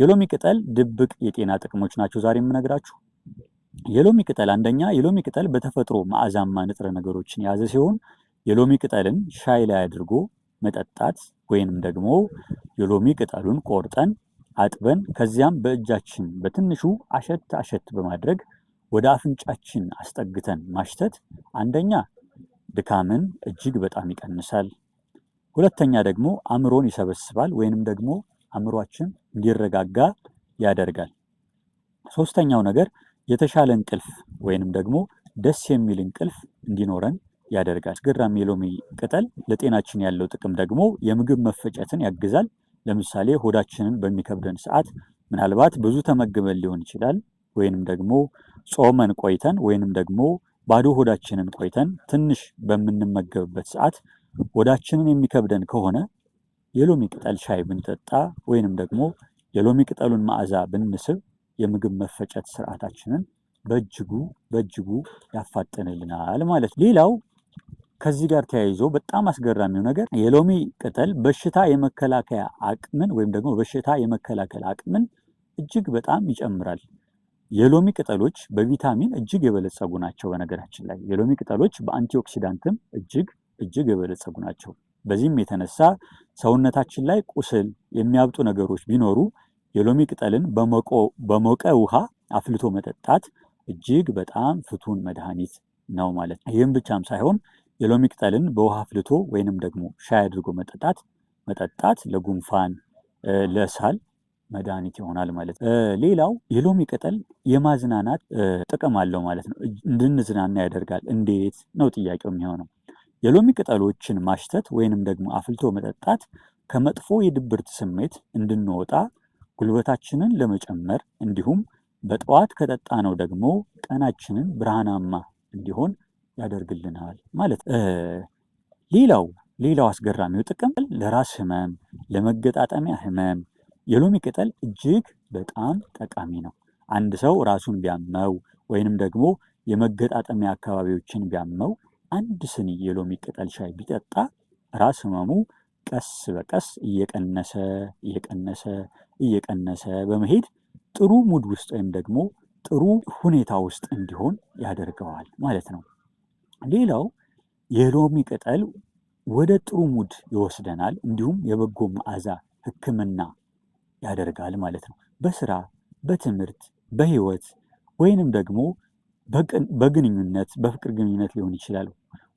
የሎሚ ቅጠል ድብቅ የጤና ጥቅሞች ናቸው ዛሬ የምነግራችሁ። የሎሚ ቅጠል አንደኛ፣ የሎሚ ቅጠል በተፈጥሮ መዓዛማ ንጥረ ነገሮችን የያዘ ሲሆን የሎሚ ቅጠልን ሻይ ላይ አድርጎ መጠጣት ወይንም ደግሞ የሎሚ ቅጠሉን ቆርጠን አጥበን ከዚያም በእጃችን በትንሹ አሸት አሸት በማድረግ ወደ አፍንጫችን አስጠግተን ማሽተት አንደኛ ድካምን እጅግ በጣም ይቀንሳል። ሁለተኛ ደግሞ አእምሮን ይሰበስባል ወይንም ደግሞ አእምሯችን እንዲረጋጋ ያደርጋል። ሶስተኛው ነገር የተሻለ እንቅልፍ ወይንም ደግሞ ደስ የሚል እንቅልፍ እንዲኖረን ያደርጋል። አስገራሚ የሎሚ ቅጠል ለጤናችን ያለው ጥቅም ደግሞ የምግብ መፈጨትን ያግዛል። ለምሳሌ ሆዳችንን በሚከብደን ሰዓት ምናልባት ብዙ ተመግበን ሊሆን ይችላል፣ ወይንም ደግሞ ጾመን ቆይተን ወይንም ደግሞ ባዶ ሆዳችንን ቆይተን ትንሽ በምንመገብበት ሰዓት ሆዳችንን የሚከብደን ከሆነ የሎሚ ቅጠል ሻይ ብንጠጣ ወይንም ደግሞ የሎሚ ቅጠሉን መዓዛ ብንስብ የምግብ መፈጨት ስርዓታችንን በእጅጉ ያፋጥንልናል ማለት ነው። ሌላው ከዚህ ጋር ተያይዞ በጣም አስገራሚው ነገር የሎሚ ቅጠል በሽታ የመከላከያ አቅምን ወይም ደግሞ በሽታ የመከላከል አቅምን እጅግ በጣም ይጨምራል። የሎሚ ቅጠሎች በቪታሚን እጅግ የበለጸጉ ናቸው። በነገራችን ላይ የሎሚ ቅጠሎች በአንቲኦክሲዳንትም እጅግ የበለጸጉ ናቸው። በዚህም የተነሳ ሰውነታችን ላይ ቁስል የሚያብጡ ነገሮች ቢኖሩ የሎሚ ቅጠልን በሞቀ ውሃ አፍልቶ መጠጣት እጅግ በጣም ፍቱን መድኃኒት ነው ማለት ነው። ይህም ብቻም ሳይሆን የሎሚ ቅጠልን በውሃ አፍልቶ ወይንም ደግሞ ሻይ አድርጎ መጠጣት ለጉንፋን፣ ለሳል መድኃኒት ይሆናል ማለት ነው። ሌላው የሎሚ ቅጠል የማዝናናት ጥቅም አለው ማለት ነው። እንድንዝናና ያደርጋል። እንዴት ነው ጥያቄው የሚሆነው? የሎሚ ቅጠሎችን ማሽተት ወይንም ደግሞ አፍልቶ መጠጣት ከመጥፎ የድብርት ስሜት እንድንወጣ ጉልበታችንን ለመጨመር እንዲሁም በጠዋት ከጠጣነው ደግሞ ቀናችንን ብርሃናማ እንዲሆን ያደርግልናል ማለት ነው። ሌላው አስገራሚው ጥቅም ለራስ ህመም፣ ለመገጣጠሚያ ህመም የሎሚ ቅጠል እጅግ በጣም ጠቃሚ ነው። አንድ ሰው ራሱን ቢያመው ወይንም ደግሞ የመገጣጠሚያ አካባቢዎችን ቢያመው አንድ ስኒ የሎሚ ቅጠል ሻይ ቢጠጣ ራስ ህመሙ ቀስ በቀስ እየቀነሰ በመሄድ ጥሩ ሙድ ውስጥ ወይም ደግሞ ጥሩ ሁኔታ ውስጥ እንዲሆን ያደርገዋል ማለት ነው። ሌላው የሎሚ ቅጠል ወደ ጥሩ ሙድ ይወስደናል፣ እንዲሁም የበጎ መዓዛ ህክምና ያደርጋል ማለት ነው። በስራ፣ በትምህርት፣ በህይወት ወይንም ደግሞ በፍቅር ግንኙነት ሊሆን ይችላል።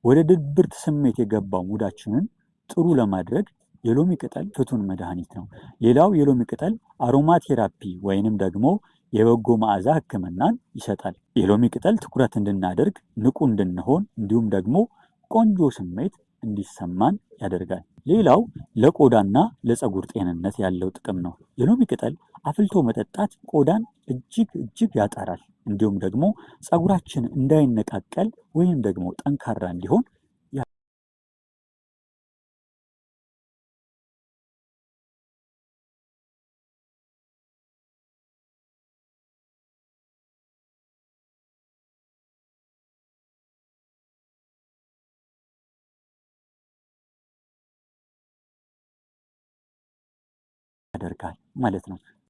ወደ ድብርት ስሜት የገባው ሙዳችንን ጥሩ ለማድረግ የሎሚ ቅጠል ፍቱን መድኃኒት ነው። ሌላው የሎሚ ቅጠል አሮማ ቴራፒ ወይንም ደግሞ የበጎ መዓዛ ህክምናን ይሰጣል። የሎሚ ቅጠል ትኩረት እንድናደርግ፣ ንቁ እንድንሆን እንዲሁም ደግሞ ቆንጆ ስሜት እንዲሰማን ያደርጋል። ሌላው ለቆዳና ለፀጉር ጤንነት ያለው ጥቅም ነው። የሎሚ ቅጠል አፍልቶ መጠጣት ቆዳን እጅግ ያጠራል። እንዲሁም ደግሞ ፀጉራችን እንዳይነቃቀል ወይም ደግሞ ጠንካራ እንዲሆን ያደርጋል ማለት ነው።